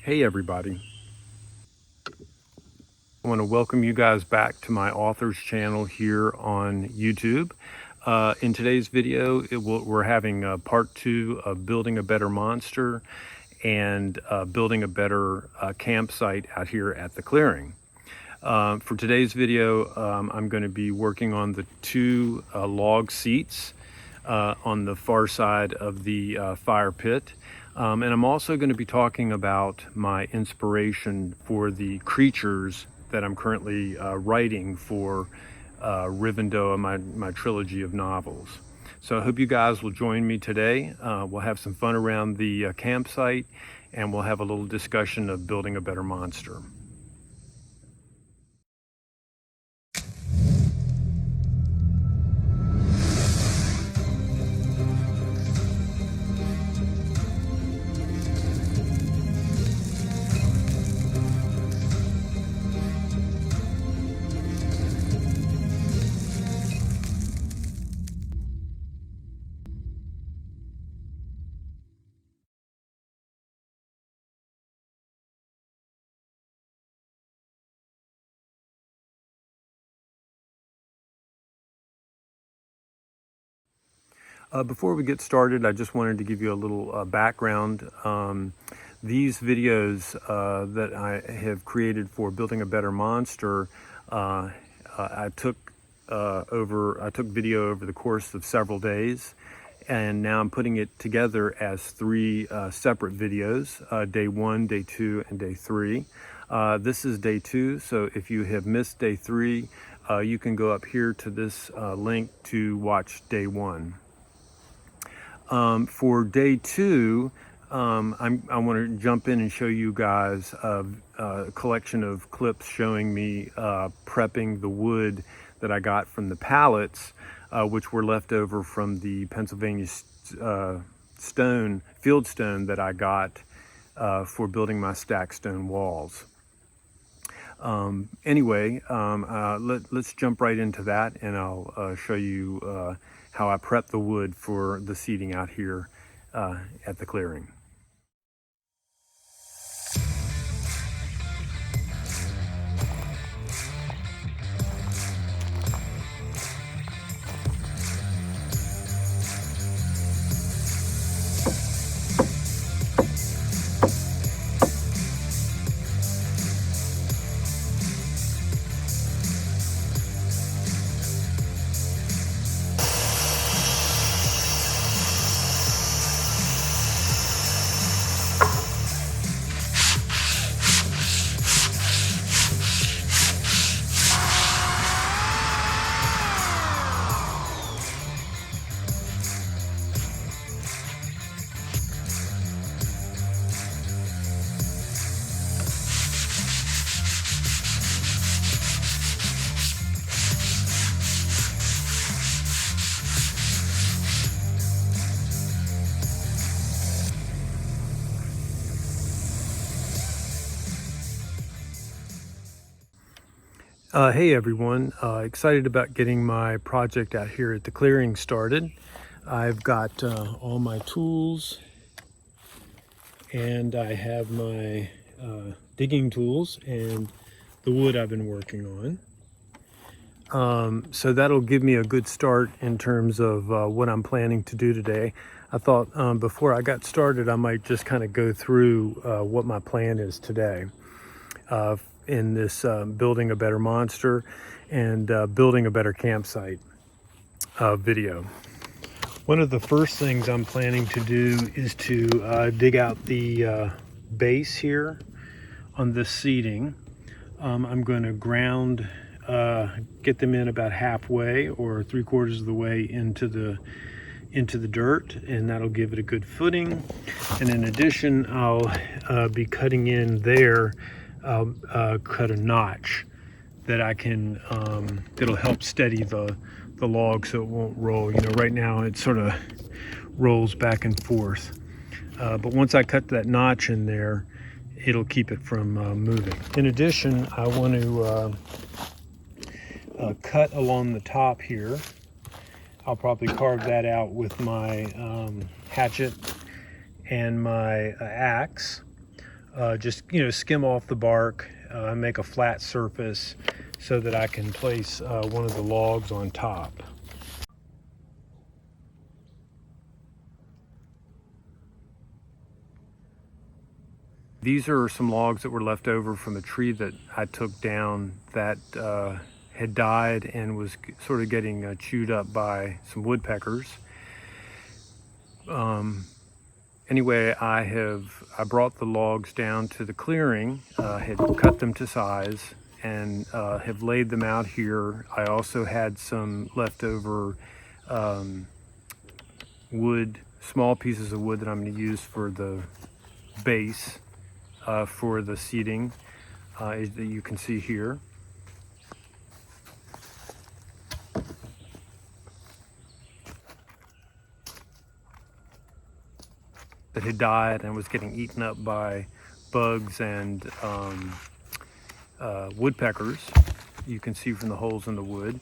Hey everybody, I want to welcome you guys back to my author's channel here on YouTube. In today's video, we're having part 2 of building a better monster and building a better campsite out here at the clearing. For today's video, I'm going to be working on the 2 log seats on the far side of the fire pit. And I'm also going to be talking about my inspiration for the creatures that I'm currently writing for Rivendoah, my trilogy of novels. So I hope you guys will join me today. We'll have some fun around the campsite, and we'll have a little discussion of building a better monster. Before we get started, I just wanted to give you a little background. These videos that I have created for building a better monster, I took video over the course of several days, and now I'm putting it together as 3 separate videos, day 1, day 2, and day 3. This is day 2, so if you have missed day 3, you can go up here to this link to watch day 1. For day 2, I want to jump in and show you guys a collection of clips showing me prepping the wood that I got from the pallets, which were left over from the Pennsylvania field stone that I got for building my stacked stone walls. Anyway, let's jump right into that, and I'll show you how I prep the wood for the seating out here at the clearing. Hey everyone, excited about getting my project out here at the clearing started. I've got all my tools, and I have my digging tools and the wood I've been working on. So that'll give me a good start in terms of what I'm planning to do today. I thought before I got started, I might just kind of go through what my plan is today. In this building a better monster and building a better campsite video. One of the first things I'm planning to do is to dig out the base here on this seating. I'm going to ground, get them in about halfway or 3/4 of the way into the dirt, and that'll give it a good footing. And in addition, I'll be cutting in there. I'll cut a notch that I can, it'll help steady the log so it won't roll. You know, right now it sort of rolls back and forth. But once I cut that notch in there, it'll keep it from moving. In addition, I want to cut along the top here. I'll probably carve that out with my hatchet and my axe. just, you know, skim off the bark, make a flat surface so that I can place one of the logs on top. These are some logs that were left over from a tree that I took down that had died and was sort of getting chewed up by some woodpeckers. Anyway, I brought the logs down to the clearing, had cut them to size, and have laid them out here. I also had some leftover wood, small pieces of wood that I'm going to use for the base for the seating that you can see here. That had died and was getting eaten up by bugs and woodpeckers. You can see from the holes in the wood.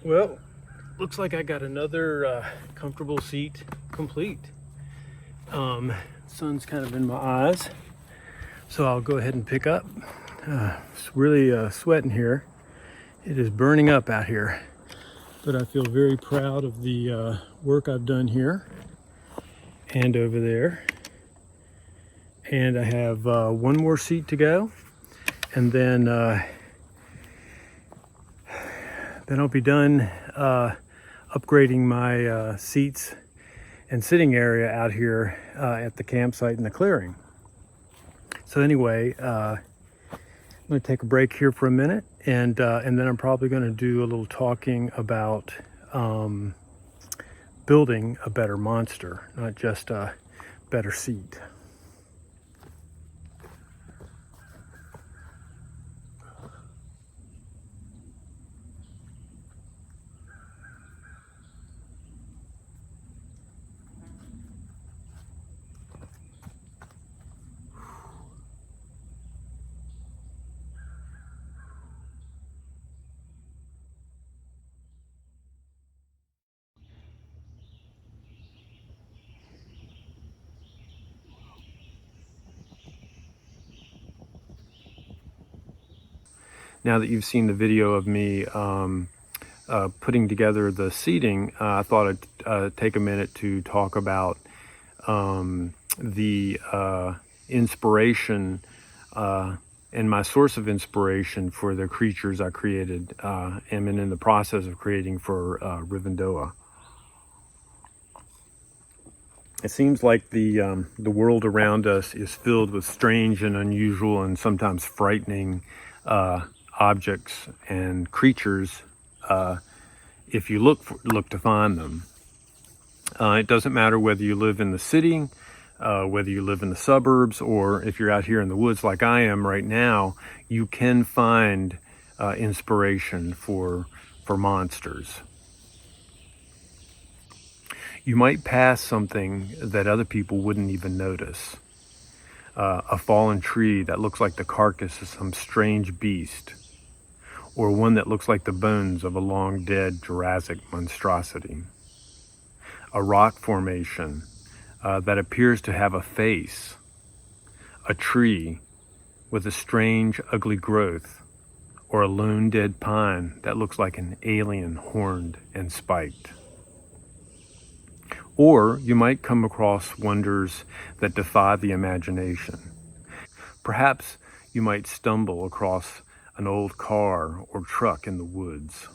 Well, looks like I got another comfortable seat complete. Sun's kind of in my eyes, so I'll go ahead and pick up. It's really sweating here. It is burning up out here. but I feel very proud of the work I've done here and over there. And I have one more seat to go, and then I'll be done upgrading my seats and sitting area out here at the campsite in the clearing. So anyway, I'm going to take a break here for a minute, and then I'm probably going to do a little talking about building a better monster, not just a better seat. Now that you've seen the video of me putting together the seating, I thought I'd take a minute to talk about the inspiration and my source of inspiration for the creatures I created and am in the process of creating for Rivendoah. It seems like the world around us is filled with strange and unusual and sometimes frightening objects and creatures if you look to find them. It doesn't matter whether you live in the city, whether you live in the suburbs, or if you're out here in the woods like I am right now, you can find inspiration for monsters. You might pass something that other people wouldn't even notice. A fallen tree that looks like the carcass of some strange beast, or one that looks like the bones of a long-dead Jurassic monstrosity. A rock formation that appears to have a face. A tree with a strange, ugly growth, or a lone dead pine that looks like an alien horned and spiked. Or you might come across wonders that defy the imagination. Perhaps you might stumble across an old car or truck in the woods.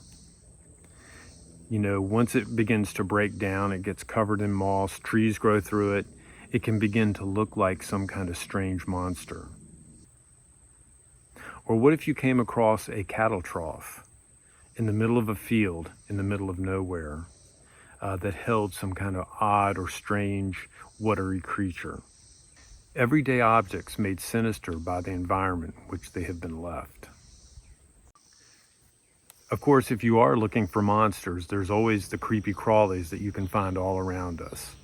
You know, once it begins to break down, it gets covered in moss, trees grow through it, it can begin to look like some kind of strange monster. Or what if you came across a cattle trough in the middle of a field, in the middle of nowhere, that held some kind of odd or strange, watery creature? Everyday objects made sinister by the environment in which they have been left. Of course, if you are looking for monsters, there's always the creepy crawlies that you can find all around us.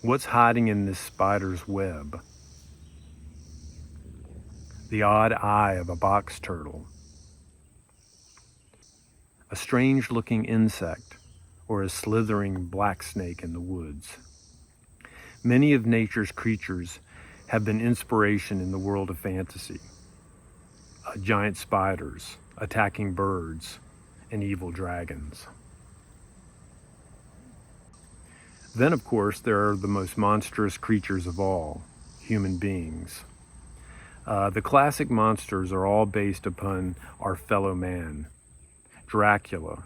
What's hiding in this spider's web? The odd eye of a box turtle. A strange-looking insect, or a slithering black snake in the woods. Many of nature's creatures have been inspiration in the world of fantasy. Giant spiders, attacking birds, and evil dragons. Then, of course, there are the most monstrous creatures of all, human beings. The classic monsters are all based upon our fellow man. Dracula,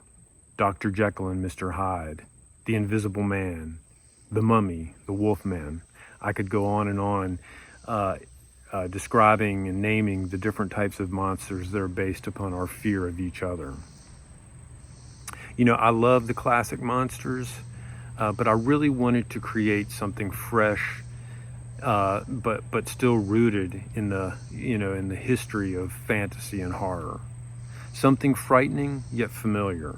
Dr. Jekyll and Mr. Hyde, the Invisible Man, the Mummy, the Wolfman. I could go on and on describing and naming the different types of monsters that are based upon our fear of each other. You know, I love the classic monsters, but I really wanted to create something fresh, but still rooted in the history of fantasy and horror. Something frightening yet familiar.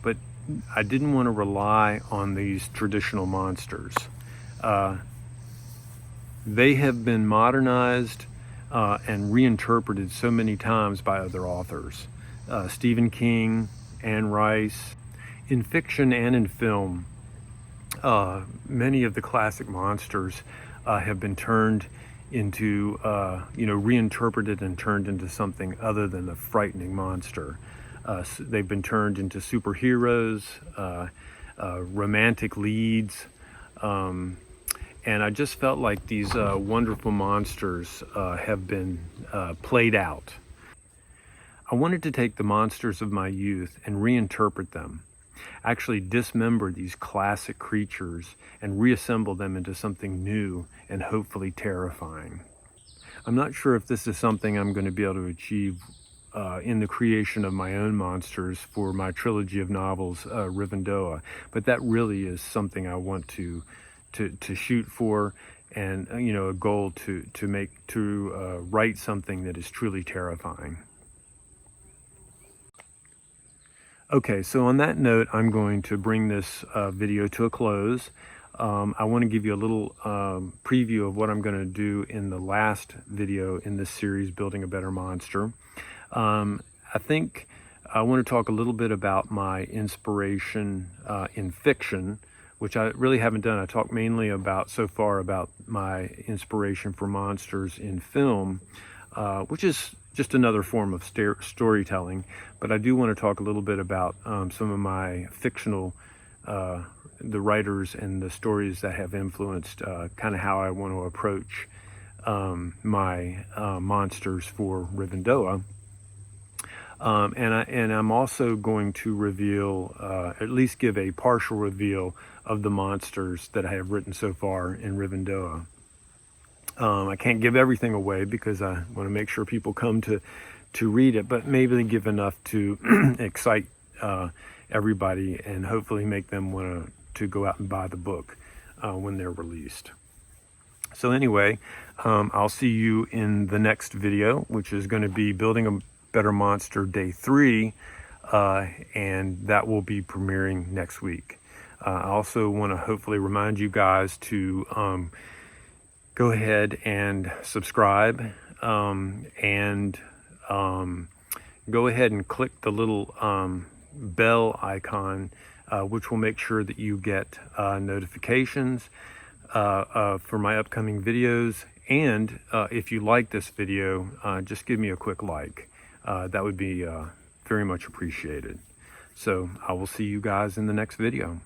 But I didn't want to rely on these traditional monsters. They have been modernized and reinterpreted so many times by other authors. Stephen King, Anne Rice. In fiction and in film, many of the classic monsters have been turned into, reinterpreted and turned into something other than a frightening monster. They've been turned into superheroes, romantic leads, and I just felt like these wonderful monsters have been played out. I wanted to take the monsters of my youth and reinterpret them, actually dismember these classic creatures and reassemble them into something new and hopefully terrifying. I'm not sure if this is something I'm going to be able to achieve in the creation of my own monsters for my trilogy of novels, Rivendoah, but that really is something I want to shoot for, and a goal to write something that is truly terrifying. Okay, so on that note, I'm going to bring this video to a close. I want to give you a little preview of what I'm going to do in the last video in this series, Building a Better Monster. I think I want to talk a little bit about my inspiration in fiction, which I really haven't done. I talked mainly so far about my inspiration for monsters in film, which is just another form of storytelling. But I do want to talk a little bit about some of my fictional, the writers and the stories that have influenced kind of how I want to approach my monsters for Rivendoah. And I'm also going to reveal, at least give a partial reveal of the monsters that I have written so far in Rivendoah. I can't give everything away because I want to make sure people come to read it, but maybe give enough to excite everybody and hopefully make them want to go out and buy the book when they're released. So anyway, I'll see you in the next video, which is going to be Building a Better Monster Day 3, and that will be premiering next week. I also want to hopefully remind you guys to go ahead and subscribe, and go ahead and click the little bell icon, which will make sure that you get notifications for my upcoming videos. And if you like this video, just give me a quick like. That would be very much appreciated. So I will see you guys in the next video.